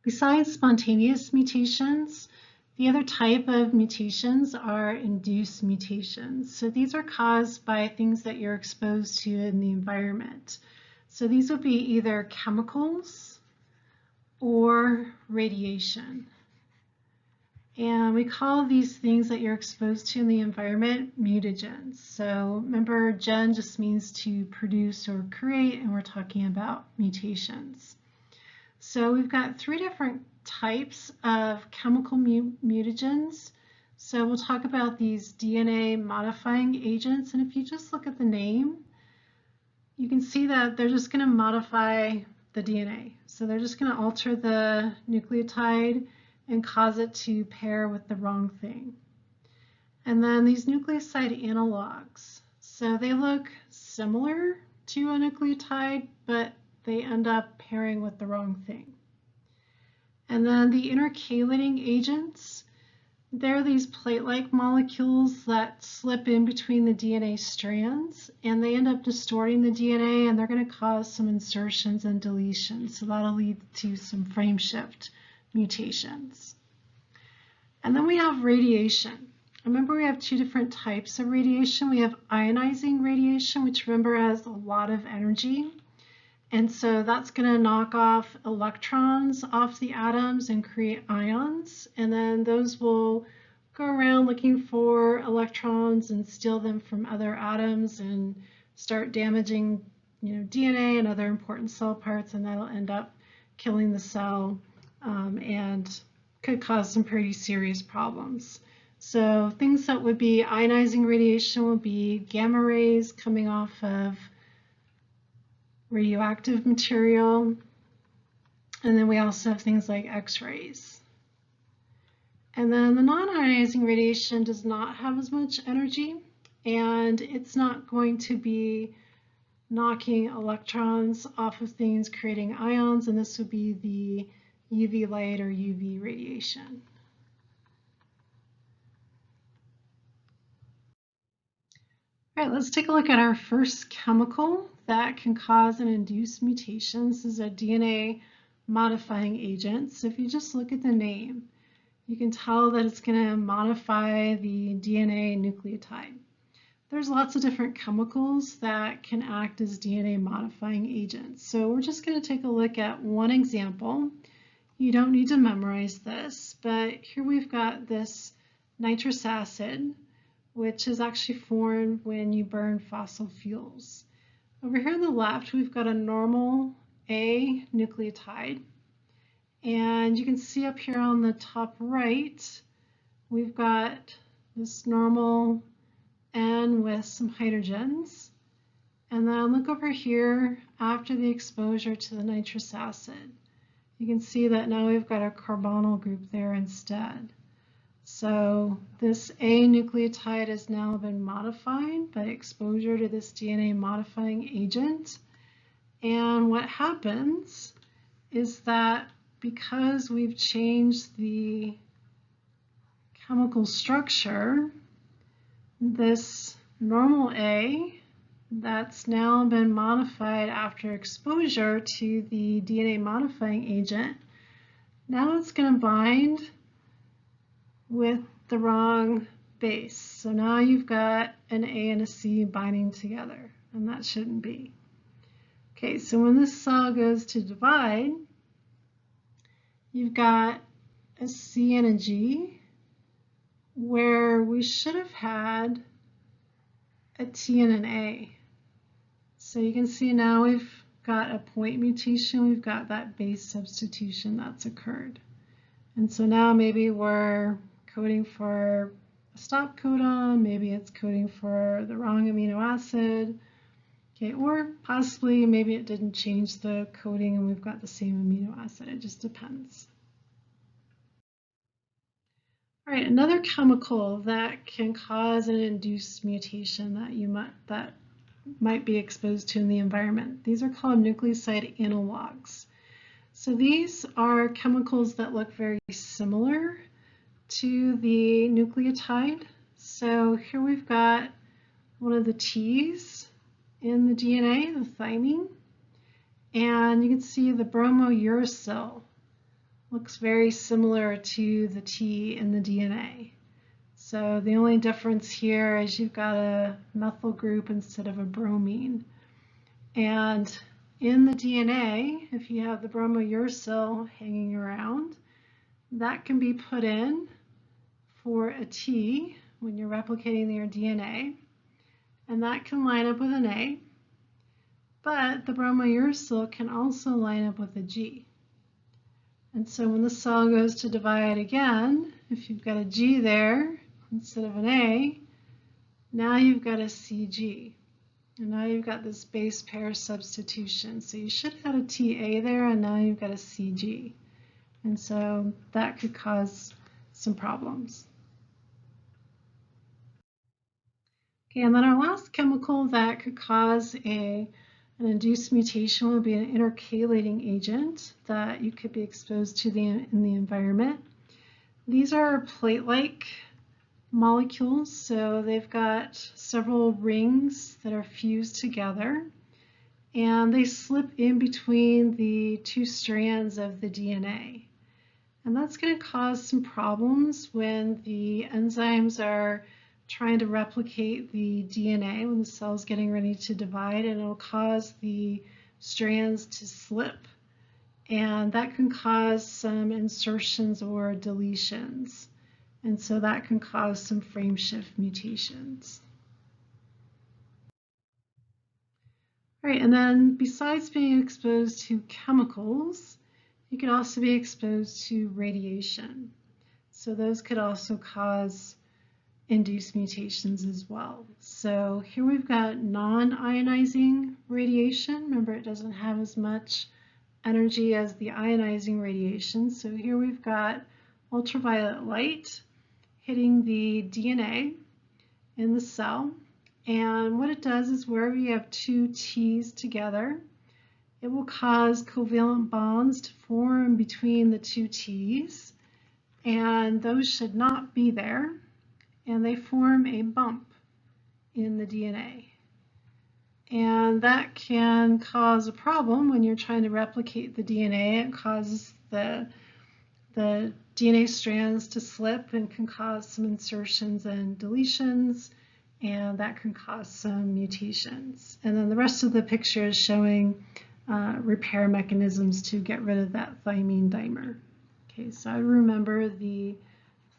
Besides spontaneous mutations, the other type of mutations are induced mutations. So these are caused by things that you're exposed to in the environment. So these would be either chemicals or radiation. And we call these things that you're exposed to in the environment mutagens. So remember, gen just means to produce or create, and we're talking about mutations. So we've got three different types of chemical mutagens. So we'll talk about these DNA modifying agents. And if you just look at the name, you can see that they're just going to modify the DNA. So they're just going to alter the nucleotide and cause it to pair with the wrong thing. And then these nucleoside analogs. So they look similar to a nucleotide, but they end up pairing with the wrong thing. And then the intercalating agents, they're these plate-like molecules that slip in between the DNA strands, and they end up distorting the DNA, and they're going to cause some insertions and deletions. So that'll lead to some frame shift mutations. And then we have radiation. Remember, we have two different types of radiation. We have ionizing radiation, which remember has a lot of energy. And so that's going to knock off electrons off the atoms and create ions. And then those will go around looking for electrons and steal them from other atoms and start damaging, DNA and other important cell parts, and that'll end up killing the cell and could cause some pretty serious problems. So things that would be ionizing radiation would be gamma rays coming off of radioactive material. And then we also have things like X-rays. And then the non-ionizing radiation does not have as much energy, and it's not going to be knocking electrons off of things, creating ions, and this would be the UV light or UV radiation. All right, let's take a look at our first chemical that can cause and induce mutations. This is a DNA modifying agent. So if you just look at the name, you can tell that it's going to modify the DNA nucleotide. There's lots of different chemicals that can act as DNA modifying agents. So we're just going to take a look at one example. You don't need to memorize this, but here we've got this nitrous acid, which is actually formed when you burn fossil fuels. Over here on the left, we've got a normal A nucleotide. And you can see up here on the top right, we've got this normal N with some hydrogens. And then look over here after the exposure to the nitrous acid. You can see that now we've got a carbonyl group there instead. So this A nucleotide has now been modified by exposure to this DNA modifying agent. And what happens is that because we've changed the chemical structure, this normal A that's now been modified after exposure to the DNA modifying agent, now it's going to bind with the wrong base. So now you've got an A and a C binding together, and that shouldn't be. Okay, so when this cell goes to divide, you've got a C and a G, where we should have had a T and an A. So you can see now we've got a point mutation, we've got that base substitution that's occurred. And so now maybe we're coding for a stop codon, maybe it's coding for the wrong amino acid, okay, or possibly maybe it didn't change the coding and we've got the same amino acid, it just depends. All right, another chemical that can cause an induced mutation that might be exposed to in the environment. These are called nucleoside analogs. So these are chemicals that look very similar to the nucleotide. So here we've got one of the T's in the DNA, the thymine, and you can see the bromouracil looks very similar to the T in the DNA. So the only difference here is you've got a methyl group instead of a bromine. And in the DNA, if you have the bromouracil hanging around, that can be put in for a T when you're replicating your DNA, and that can line up with an A, but the bromouracil can also line up with a G. And so when the cell goes to divide again, if you've got a G there instead of an A, now you've got a CG. And now you've got this base pair substitution. So you should have had a TA there, and now you've got a CG. And so that could cause some problems. Okay, and then our last chemical that could cause an induced mutation would be an intercalating agent that you could be exposed to in the environment. These are plate-like molecules, so they've got several rings that are fused together, and they slip in between the two strands of the DNA. And that's going to cause some problems when the enzymes are trying to replicate the DNA when the cell's getting ready to divide, and it'll cause the strands to slip. And that can cause some insertions or deletions. And so that can cause some frameshift mutations. All right, and then besides being exposed to chemicals, you could also be exposed to radiation. So those could also cause induced mutations as well. So here we've got non-ionizing radiation. Remember, it doesn't have as much energy as the ionizing radiation. So here we've got ultraviolet light hitting the DNA in the cell. And what it does is wherever you have two T's together, it will cause covalent bonds to form between the two T's. And those should not be there. And they form a bump in the DNA. And that can cause a problem when you're trying to replicate the DNA. It causes the DNA strands to slip and can cause some insertions and deletions, and that can cause some mutations. And then the rest of the picture is showing repair mechanisms to get rid of that thymine dimer. Okay, so I remember the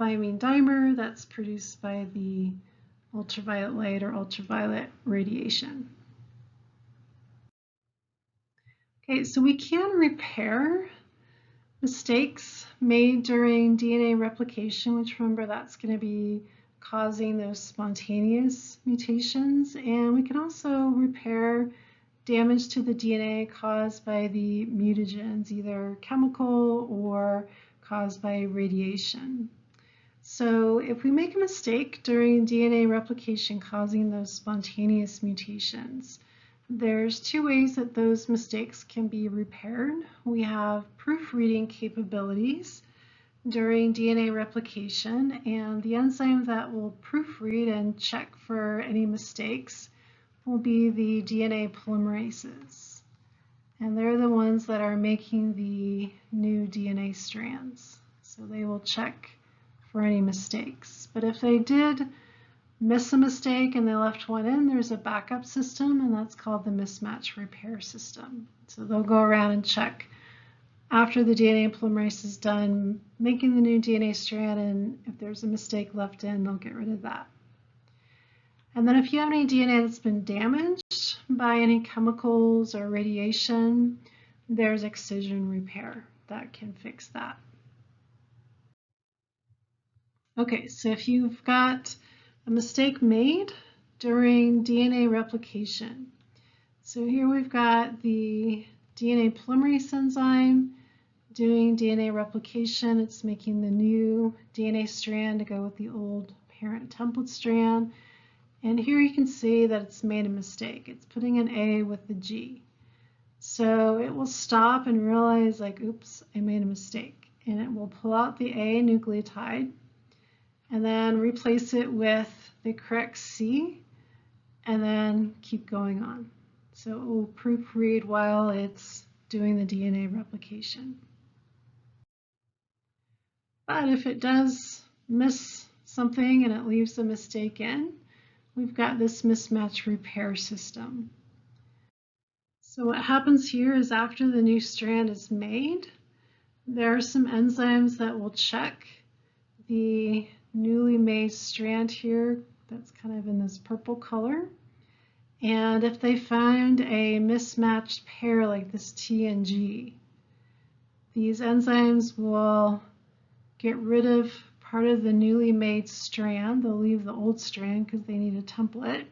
thymine dimer that's produced by the ultraviolet light or ultraviolet radiation. Okay, so we can repair mistakes made during DNA replication, which remember that's going to be causing those spontaneous mutations. And we can also repair damage to the DNA caused by the mutagens, either chemical or caused by radiation. So if we make a mistake during DNA replication causing those spontaneous mutations, there's two ways that those mistakes can be repaired. We have proofreading capabilities during DNA replication, and the enzyme that will proofread and check for any mistakes will be the DNA polymerases. And they're the ones that are making the new DNA strands. So they will check for any mistakes. But if they did miss a mistake and they left one in, there's a backup system, and that's called the mismatch repair system. So they'll go around and check after the DNA polymerase is done making the new DNA strand, and if there's a mistake left in, they'll get rid of that. And then if you have any DNA that's been damaged by any chemicals or radiation, there's excision repair that can fix that. Okay, so if you've got a mistake made during DNA replication, so here we've got the DNA polymerase enzyme doing DNA replication. It's making the new DNA strand to go with the old parent template strand. And here you can see that it's made a mistake. It's putting an A with the G. So it will stop and realize, like, oops, I made a mistake. And it will pull out the A nucleotide and then replace it with the correct C and then keep going on. So it will proofread while it's doing the DNA replication. But if it does miss something and it leaves a mistake in, we've got this mismatch repair system. So what happens here is after the new strand is made, there are some enzymes that will check the newly made strand here that's kind of in this purple color. And if they find a mismatched pair like this T and G, these enzymes will get rid of part of the newly made strand. They'll leave the old strand because they need a template.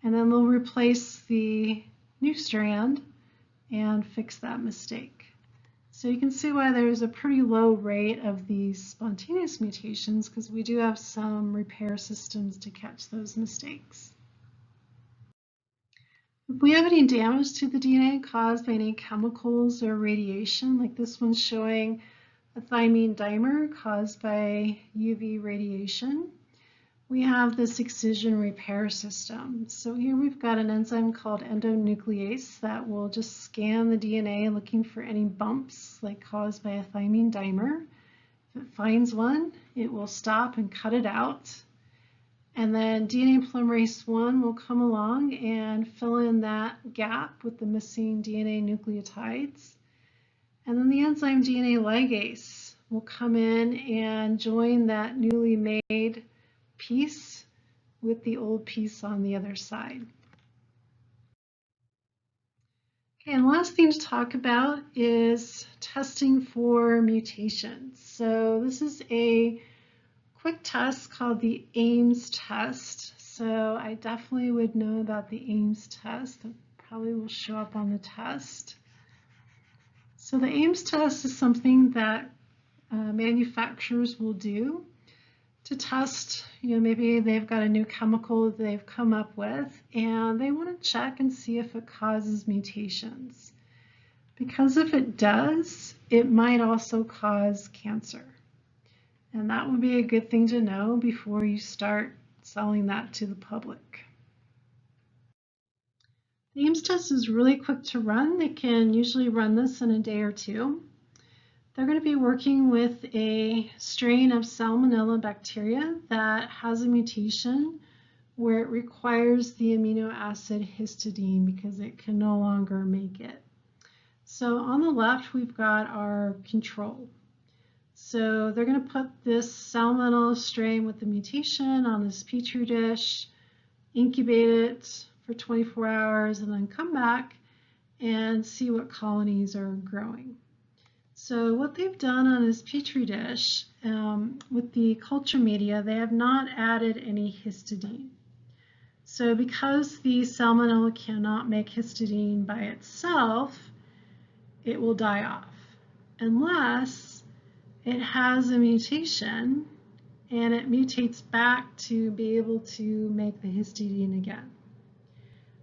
And then they'll replace the new strand and fix that mistake. So you can see why there's a pretty low rate of these spontaneous mutations, because we do have some repair systems to catch those mistakes. If we have any damage to the DNA caused by any chemicals or radiation, like this one's showing a thymine dimer caused by UV radiation, we have this excision repair system. So here we've got an enzyme called endonuclease that will just scan the DNA looking for any bumps like caused by a thymine dimer. If it finds one, it will stop and cut it out. And then DNA polymerase 1 will come along and fill in that gap with the missing DNA nucleotides. And then the enzyme DNA ligase will come in and join that newly made piece with the old piece on the other side. Okay, and last thing to talk about is testing for mutations. So this is a quick test called the Ames test. So I definitely would know about the Ames test. It probably will show up on the test. So the Ames test is something that manufacturers will do to test, maybe they've got a new chemical they've come up with and they want to check and see if it causes mutations. Because if it does, it might also cause cancer. And that would be a good thing to know before you start selling that to the public. The Ames test is really quick to run. They can usually run this in a day or two. They're going to be working with a strain of Salmonella bacteria that has a mutation where it requires the amino acid histidine because it can no longer make it. So on the left, we've got our control. So they're going to put this Salmonella strain with the mutation on this petri dish, incubate it for 24 hours, and then come back and see what colonies are growing. So what they've done on this petri dish with the culture media, they have not added any histidine. So because the Salmonella cannot make histidine by itself, it will die off unless it has a mutation and it mutates back to be able to make the histidine again.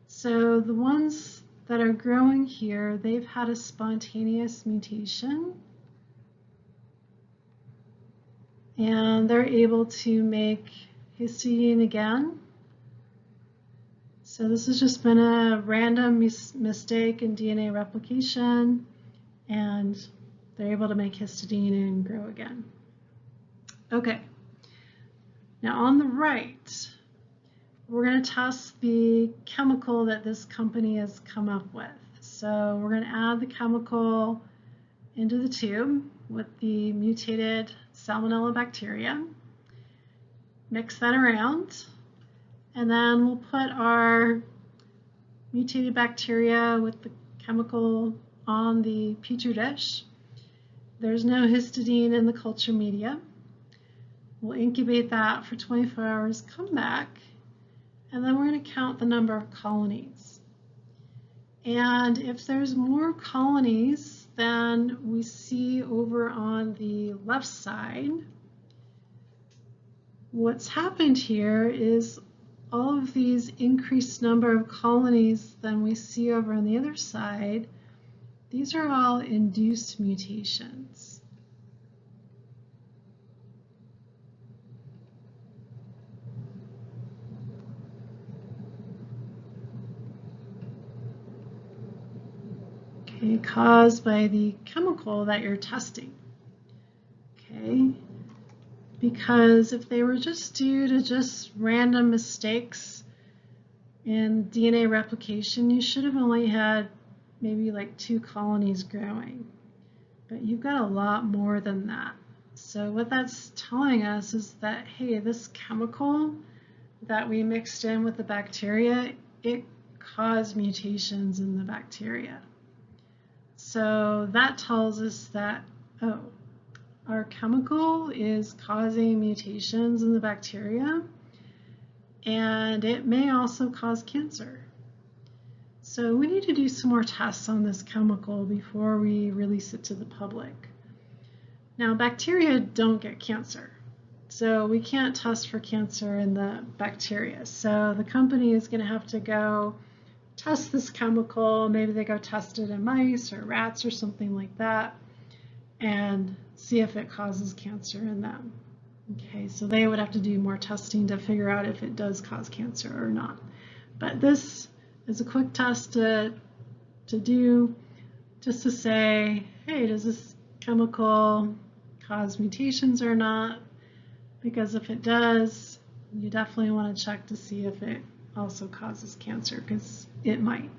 So the ones that are growing here, they've had a spontaneous mutation and they're able to make histidine again. So this has just been a random mistake in DNA replication and they're able to make histidine and grow again. Okay, now on the right, we're going to test the chemical that this company has come up with. So we're going to add the chemical into the tube with the mutated Salmonella bacteria, mix that around, and then we'll put our mutated bacteria with the chemical on the petri dish. There's no histidine in the culture media. We'll incubate that for 24 hours, come back, and then we're going to count the number of colonies. And if there's more colonies than we see over on the left side, what's happened here is all of these increased number of colonies than we see over on the other side, these are all induced mutations. Okay, caused by the chemical that you're testing. Okay, because if they were just due to just random mistakes in DNA replication, you should have only had maybe like 2 colonies growing. But you've got a lot more than that. So what that's telling us is that, hey, this chemical that we mixed in with the bacteria, it caused mutations in the bacteria. So that tells us that, oh, our chemical is causing mutations in the bacteria, and it may also cause cancer. So we need to do some more tests on this chemical before we release it to the public. Now, bacteria don't get cancer, so we can't test for cancer in the bacteria. So the company is going to have to go test this chemical. Maybe they go test it in mice or rats or something like that and see if it causes cancer in them. Okay, so they would have to do more testing to figure out if it does cause cancer or not. But this is a quick test to do just to say, hey, does this chemical cause mutations or not? Because if it does, you definitely want to check to see if it also causes cancer, because it might.